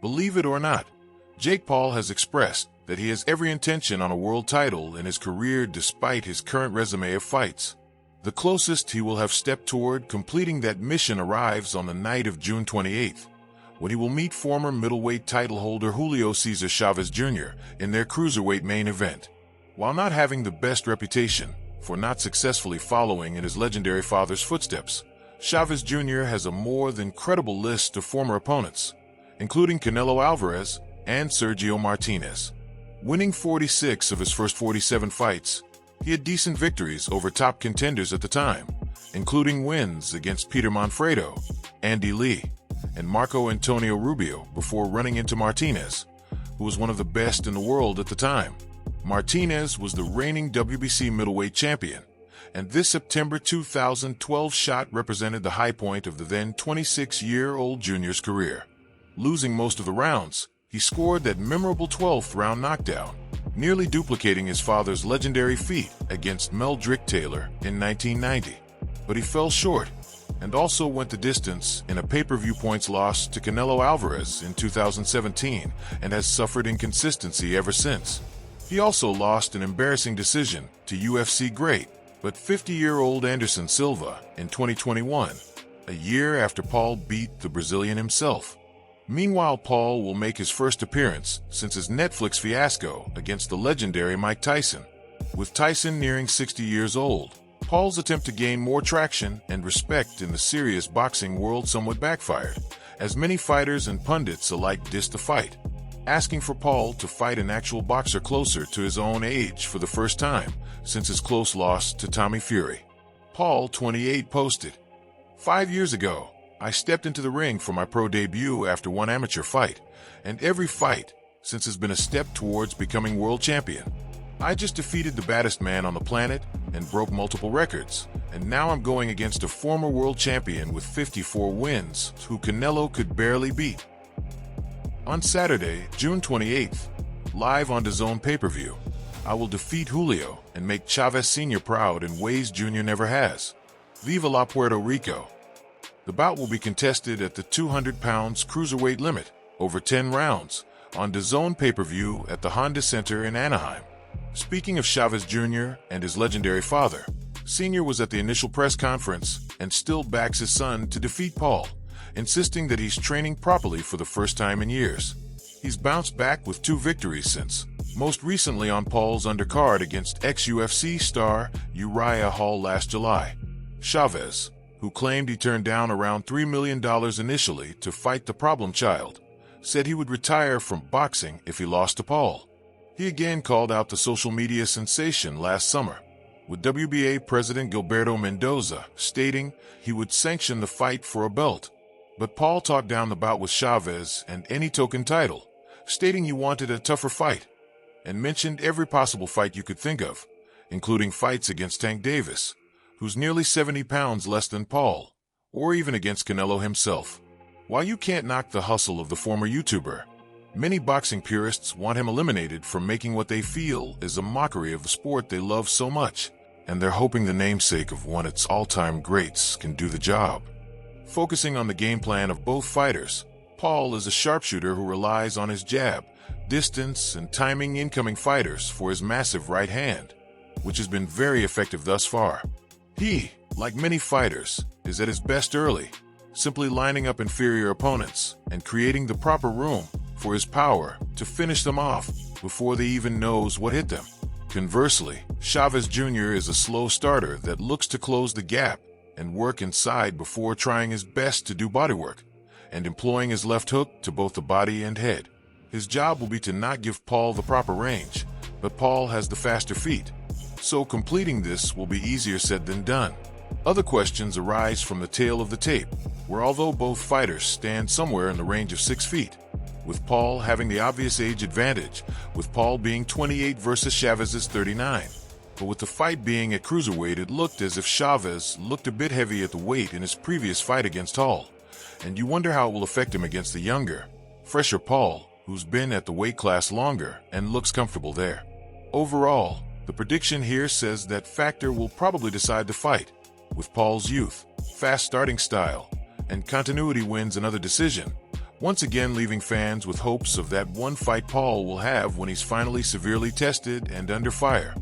Believe it or not, Jake Paul has expressed that he has every intention on a world title in his career despite his current resume of fights. The closest he will have stepped toward completing that mission arrives on the night of June 28th, when he will meet former middleweight title holder Julio Cesar Chavez Jr. in their cruiserweight main event. While not having the best reputation for not successfully following in his legendary father's footsteps, Chavez Jr. has a more than credible list of former opponents, including Canelo Alvarez and Sergio Martinez. Winning 46 of his first 47 fights, he had decent victories over top contenders at the time, including wins against Peter Manfredo, Andy Lee, and Marco Antonio Rubio before running into Martinez, who was one of the best in the world at the time. Martinez was the reigning WBC middleweight champion, and this September 2012 shot represented the high point of the then 26-year-old junior's career. Losing most of the rounds, he scored that memorable 12th round knockdown, nearly duplicating his father's legendary feat against Meldrick Taylor in 1990. But he fell short, and also went the distance in a pay-per-view points loss to Canelo Alvarez in 2017 and has suffered inconsistency ever since. He also lost an embarrassing decision to UFC great but 50-year-old Anderson Silva in 2021, a year after Paul beat the Brazilian himself. Meanwhile, Paul will make his first appearance since his Netflix fiasco against the legendary Mike Tyson. With Tyson nearing 60 years old, Paul's attempt to gain more traction and respect in the serious boxing world somewhat backfired, as many fighters and pundits alike dissed the fight, asking for Paul to fight an actual boxer closer to his own age for the first time since his close loss to Tommy Fury. Paul, 28, posted, "5 years ago, I stepped into the ring for my pro debut after one amateur fight, and every fight since has been a step towards becoming world champion. I just defeated the baddest man on the planet and broke multiple records, and now I'm going against a former world champion with 54 wins who Canelo could barely beat." On Saturday, June 28th, live on DAZN pay-per-view, I will defeat Julio and make Chavez Sr. proud in ways Jr. never has. Viva la Puerto Rico. The bout will be contested at the 200 pounds cruiserweight limit over 10 rounds on DAZN pay-per-view at the Honda Center in Anaheim. Speaking of Chavez Jr. and his legendary father, Sr. was at the initial press conference and still backs his son to defeat Paul, insisting that he's training properly for the first time in years. He's bounced back with 2 victories since, most recently on Paul's undercard against ex-UFC star Uriah Hall last July. Chavez, who claimed he turned down around $3 million initially to fight the problem child, said he would retire from boxing if he lost to Paul. He again called out the social media sensation last summer, with WBA President Gilberto Mendoza stating he would sanction the fight for a belt. But Paul talked down the bout with Chavez and any token title, stating he wanted a tougher fight, and mentioned every possible fight you could think of, including fights against Tank Davis, who's nearly 70 pounds less than Paul, or even against Canelo himself. While you can't knock the hustle of the former YouTuber, many boxing purists want him eliminated from making what they feel is a mockery of the sport they love so much, and they're hoping the namesake of one of its all-time greats can do the job. Focusing on the game plan of both fighters, Paul is a sharpshooter who relies on his jab, distance, and timing incoming fighters for his massive right hand, which has been very effective thus far. He, like many fighters, is at his best early, simply lining up inferior opponents and creating the proper room for his power to finish them off before they even knows what hit them. Conversely, Chavez Jr. is a slow starter that looks to close the gap and work inside before trying his best to do bodywork, and employing his left hook to both the body and head. His job will be to not give Paul the proper range, but Paul has the faster feet, so completing this will be easier said than done. Other questions arise from the tail of the tape, where although both fighters stand somewhere in the range of 6 feet, with Paul having the obvious age advantage, with Paul being 28 versus Chavez's 39. But with the fight being at cruiserweight, it looked as if Chavez looked a bit heavy at the weight in his previous fight against Hall, and you wonder how it will affect him against the younger, fresher Paul, who's been at the weight class longer and looks comfortable there. Overall, the prediction here says that factor will probably decide the fight, with Paul's youth, fast starting style, and continuity wins another decision, once again leaving fans with hopes of that one fight Paul will have when he's finally severely tested and under fire.